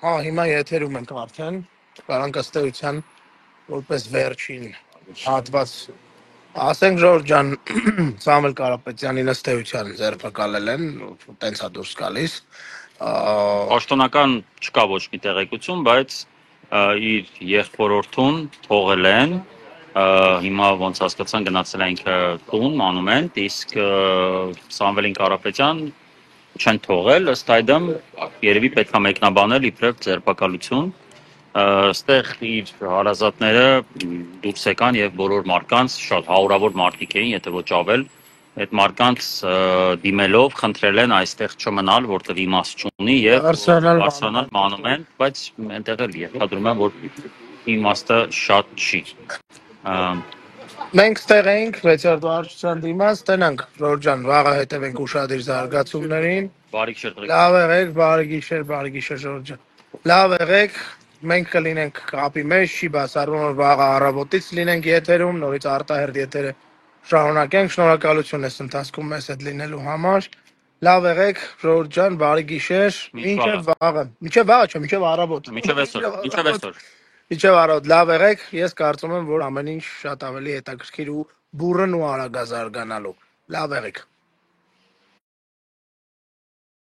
Հա, հիմա եթերում ենք արդեն, կարանք ըստ էության որպես վերջին հատված ասենք Ժորժ ջան, Սամվել Կարապետյանին ըստ էության ձերբակալել են, տենց է դուրս գալիս։ Պաշտոնական չկա ոչ մի տեղեկություն, բայց իր եղբորորդուն թողել են, հիմա ոնց հասկացան գնացել է ինքը տուն, մանումենտ, իսկ Սամվելին Կարապետյան չեն թողել, ըստ այդմ երևի պետք է մեկնաբանել իբրև ձերբակալություն, ստեղ իր հարազատները դուրս եկան եւ բոլոր մարդկանց, շատ հարյուրավոր մարդիկ էին, եթե ոչ ավել, այդ մարդկանց դիմելով խնդրել են այստեղ չմնալ, որտեղ իմաստ չունի եւ բարձրանալ մանումենտ, բայց այնտեղ էլ ենթադրում եմ, որ իմաստը շատ չի։ Մենք ստեղ էինք 6-րդ վարչության դիմաց, տենանք Ժորժ ջան, վաղը հետևենք ուշադիր զարգացումներին։ Բարիք շերտղեք։ Լավ եղեք, բարի գիշեր Ժորժ ջան։ Լավ եղեք, մենք կլինենք կապի մեջ, չի բացառվում որ վաղը առավոտից լինենք եթերում, նորից արտահերտ եթերը շարունակենք, շնորհակալություն այս ընթացքում մեզ հետ լինելու համար։ Լավ եղեք, Ժորժ ջան, բարի գիշեր, մինչև վաղը, չէ, մինչև առավոտ։ Մինչև այսօր։ Իջև առավոտ լավ եղեք, ես կարծում եմ, որ ամեն ինչ շատ ավելի հետաքրքիր ու բուրըն ու արագ է զարգանալու։ Լավ եղեք։